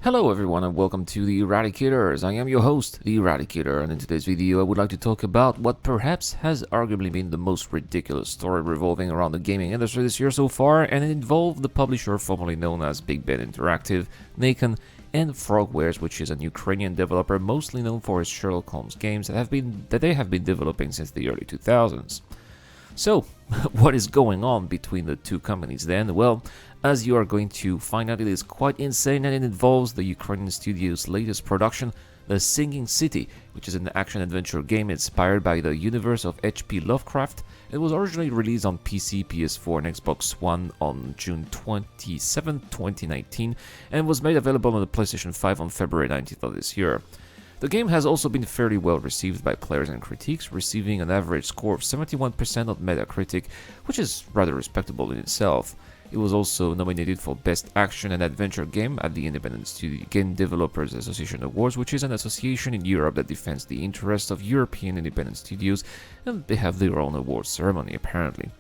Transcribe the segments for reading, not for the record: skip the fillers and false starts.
Hello everyone and welcome to The Eradicators. I am your host, The Eradicator, and in today's video I would like to talk about what perhaps has arguably been the most ridiculous story revolving around the gaming industry this year so far, and it involved the publisher formerly known as Big Ben Interactive, Nacon, and Frogwares, which is a Ukrainian developer mostly known for his Sherlock Holmes games that they have been developing since the early 2000s. So, what is going on between the two companies then? Well, as you are going to find out, it is quite insane, and it involves the Ukrainian studio's latest production, The Singing City, which is an action-adventure game inspired by the universe of H.P. Lovecraft. It was originally released on PC, PS4, and Xbox One on June 27, 2019, and was made available on the PlayStation 5 on February 19th of this year. The game has also been fairly well received by players and critics, receiving an average score of 71% on Metacritic, which is rather respectable in itself. It was also nominated for Best Action and Adventure Game at the Independent Game Developers Association Awards, which is an association in Europe that defends the interests of European independent studios, and they have their own awards ceremony apparently.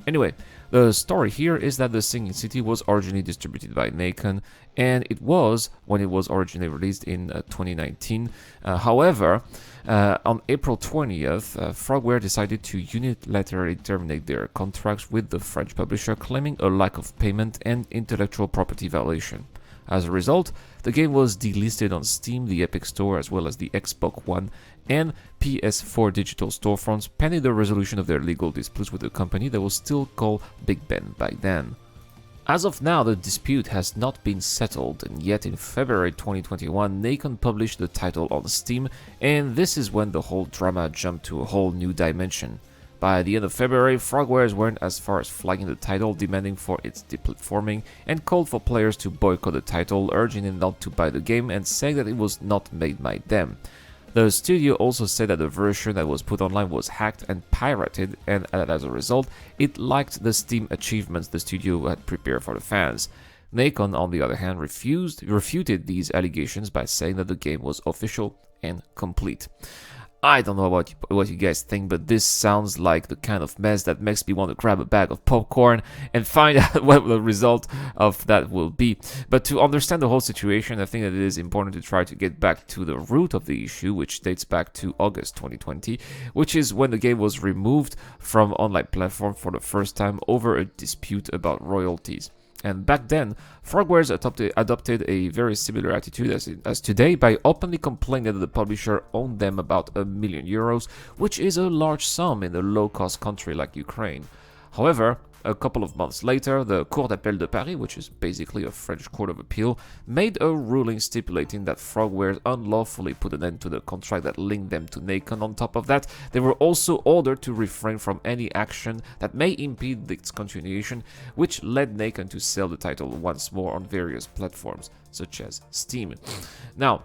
Anyway, the story here is that The Singing City was originally distributed by Nacon, and it was when it was originally released in 2019. However, on April 20th, Frogware decided to unilaterally terminate their contracts with the French publisher, claiming a lack of payment and intellectual property violation. As a result, the game was delisted on Steam, the Epic Store, as well as the Xbox One and PS4 digital storefronts, pending the resolution of their legal disputes with the company that was still called Big Ben by then. As of now, the dispute has not been settled, and yet in February 2021, Nacon published the title on Steam, and this is when the whole drama jumped to a whole new dimension. By the end of February, Frogwares went as far as flagging the title, demanding for its deplatforming, and called for players to boycott the title, urging them not to buy the game and saying that it was not made by them. The studio also said that the version that was put online was hacked and pirated, and as a result, it lacked the Steam achievements the studio had prepared for the fans. Nacon, on the other hand, refuted these allegations by saying that the game was official and complete. I don't know about what you guys think, but this sounds like the kind of mess that makes me want to grab a bag of popcorn and find out what the result of that will be. But to understand the whole situation, I think that it is important to try to get back to the root of the issue, which dates back to August 2020, which is when the game was removed from online platform for the first time over a dispute about royalties. And back then, Frogwares adopted a very similar attitude as today by openly complaining that the publisher owed them about €1 million, which is a large sum in a low-cost country like Ukraine. However, a couple of months later, the Cour d'Appel de Paris, which is basically a French court of appeal, made a ruling stipulating that Frogwares unlawfully put an end to the contract that linked them to Nacon. On top of that, they were also ordered to refrain from any action that may impede its continuation, which led Nacon to sell the title once more on various platforms, such as Steam. Now,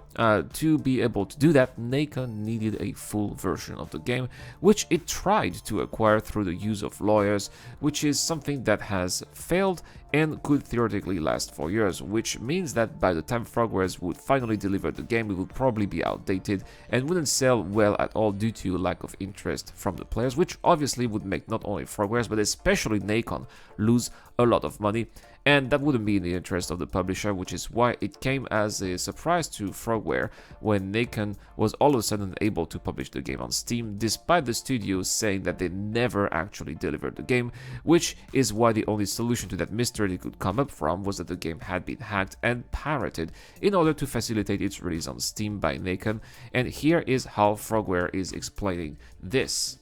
to be able to do that, Nacon needed a full version of the game, which it tried to acquire through the use of lawyers, which is something that has failed and could theoretically last for years, which means that by the time Frogwares would finally deliver the game, it would probably be outdated and wouldn't sell well at all due to lack of interest from the players, which obviously would make not only Frogwares but especially Nacon lose a lot of money, and that wouldn't be in the interest of the publisher, which is why it came as a surprise to Frogware when Nacon was all of a sudden able to publish the game on Steam, despite the studio saying that they never actually delivered the game, which is why the only solution to that mystery they could come up from was that the game had been hacked and pirated in order to facilitate its release on Steam by Nacon, and here is how Frogware is explaining this.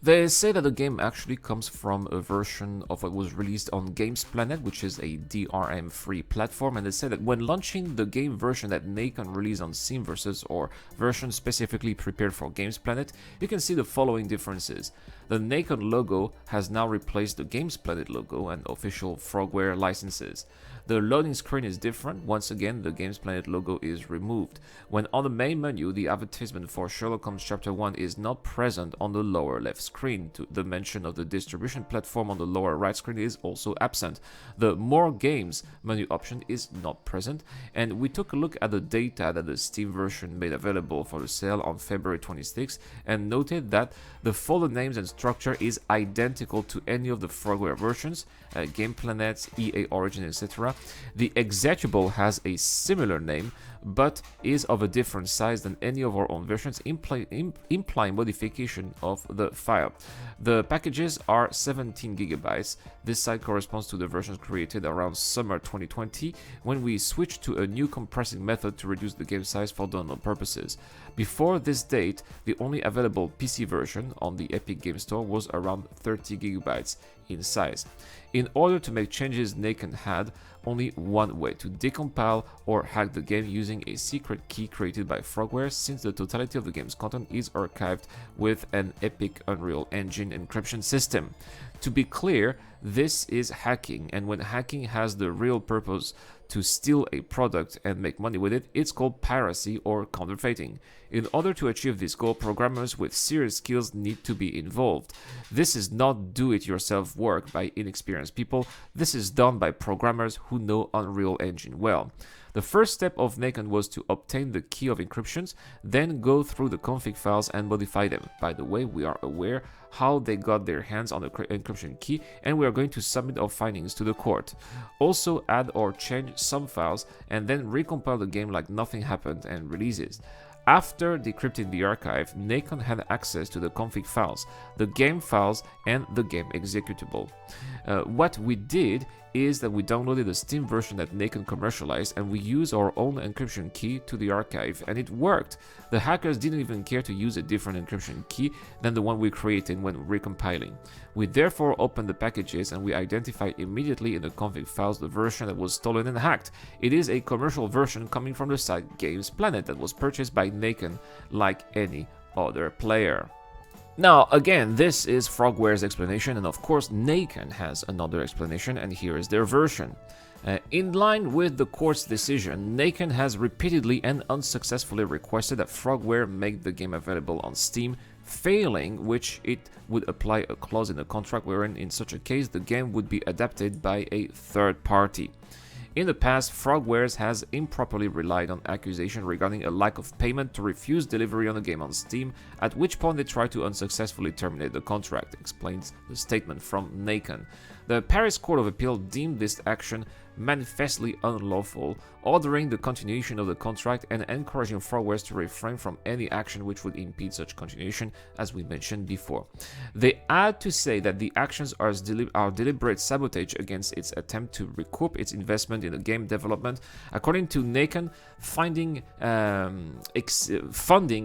They say that the game actually comes from a version of what was released on Games Planet, which is a DRM-free platform, and they say that when launching the game version that Nacon released on Steam versus or version specifically prepared for Games Planet, you can see the following differences. The Nacon logo has now replaced the Games Planet logo and official Frogware licenses. The loading screen is different. Once again, the Games Planet logo is removed. When on the main menu, the advertisement for Sherlock Holmes Chapter 1 is not present on the lower left screen. The mention of the distribution platform on the lower right screen is also absent. The More Games menu option is not present, and we took a look at the data that the Steam version made available for the sale on February 26 and noted that the folder names and structure is identical to any of the Frogware versions, Game Planet, EA Origin, etc. The executable has a similar name but is of a different size than any of our own versions, implying modification of the file. The packages are 17 gigabytes. This size corresponds to the versions created around summer 2020 when we switched to a new compressing method to reduce the game size for download purposes. Before this date, the only available PC version on the Epic Game Store was around 30 gigabytes in size. In order to make changes, Naken had only one way: to decompile or hack the game using a secret key created by Frogware, since the totality of the game's content is archived with an Epic Unreal Engine encryption system. To be clear, this is hacking, and when hacking has the real purpose to steal a product and make money with it, it's called piracy or counterfeiting. In order to achieve this goal, programmers with serious skills need to be involved. This is not do-it-yourself work by inexperienced people. This is done by programmers who know Unreal Engine well. The first step of Naken was to obtain the key of encryptions, then go through the config files and modify them. By the way, we are aware how they got their hands on the encryption key, and we are going to submit our findings to the court. Also add or change some files and then recompile the game like nothing happened and release it. After decrypting the archive, Naken had access to the config files, the game files, and the game executable. What we did is that we downloaded the Steam version that Naken commercialized, and we used our own encryption key to the archive, and it worked. The hackers didn't even care to use a different encryption key than the one we created when recompiling. We therefore opened the packages and we identified immediately in the config files the version that was stolen and hacked. It is a commercial version coming from the site Games Planet that was purchased by Naken like any other player. Now, again, this is Frogware's explanation, and of course Naken has another explanation, and here is their version. In line with the court's decision, Naken has repeatedly and unsuccessfully requested that Frogware make the game available on Steam, failing which it would apply a clause in the contract wherein in such a case the game would be adapted by a third party. In the past, Frogwares has improperly relied on accusation regarding a lack of payment to refuse delivery on a game on Steam, at which point they tried to unsuccessfully terminate the contract, explains the statement from Naken. The Paris Court of Appeal deemed this action manifestly unlawful, ordering the continuation of the contract and encouraging Frogwares to refrain from any action which would impede such continuation, as we mentioned before. They add to say that the actions are deliberate sabotage against its attempt to recoup its investment in the game development. According to Naken, funding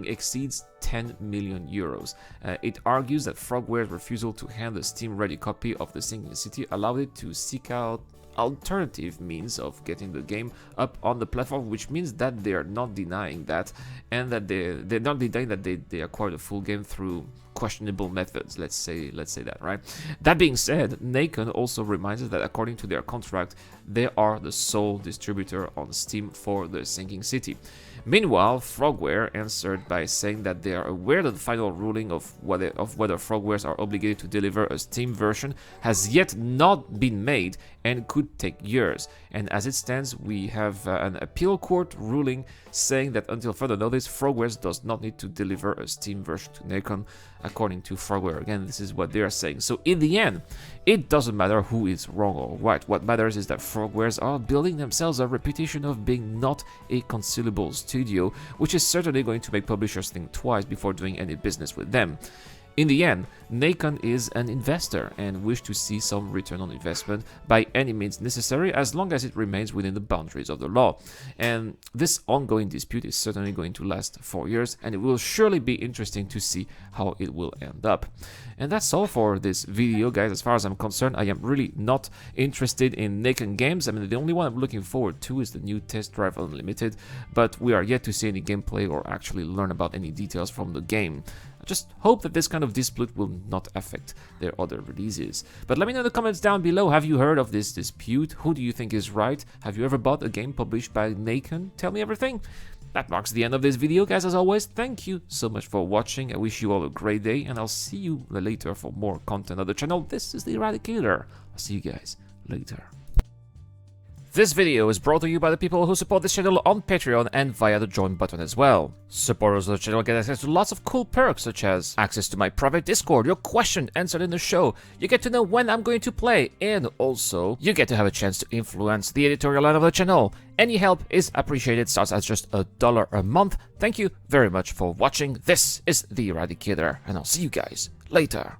exceeds 10 million euros. It argues that Frogware's refusal to hand the Steam-ready copy of The Sinking City allowed it to seek out alternative means of getting the game up on the platform, which means that they are not denying that, and that they're not denying that they acquired the full game through questionable methods. Let's say that, right? That being said, Naken also reminds us that according to their contract, they are the sole distributor on Steam for The Sinking City. Meanwhile, Frogware answered by saying that they are aware that the final ruling of whether Frogwares are obligated to deliver a Steam version has yet not been made and could take years. And as it stands, we have an appeal court ruling saying that until further notice, Frogwares does not need to deliver a Steam version to Naken, according to Frogware. Again, this is what they are saying. So in the end, it doesn't matter who is wrong or right. What matters is that Frogwares are building themselves a reputation of being not a concealable studio, which is certainly going to make publishers think twice before doing any business with them. In the end, Naken is an investor and wish to see some return on investment by any means necessary, as long as it remains within the boundaries of the law. And this ongoing dispute is certainly going to last 4 years, and it will surely be interesting to see how it will end up. And that's all for this video, guys. As far as I'm concerned, I am really not interested in Naken games. I mean, the only one I'm looking forward to is the new Test Drive Unlimited, but we are yet to see any gameplay or actually learn about any details from the game. Just hope that this kind of dispute will not affect their other releases. But let me know in the comments down below, have you heard of this dispute? Who do you think is right? Have you ever bought a game published by Naken? Tell me everything. That marks the end of this video, guys. As always, thank you so much for watching. I wish you all a great day, and I'll see you later for more content on the channel. This is the Eradicator. I'll see you guys later. This video is brought to you by the people who support this channel on Patreon and via the join button as well. Supporters of the channel get access to lots of cool perks such as access to my private Discord, your question answered in the show, you get to know when I'm going to play, and also you get to have a chance to influence the editorial line of the channel. Any help is appreciated, starts at just $1 a month. Thank you very much for watching. This is the Eradicator, and I'll see you guys later.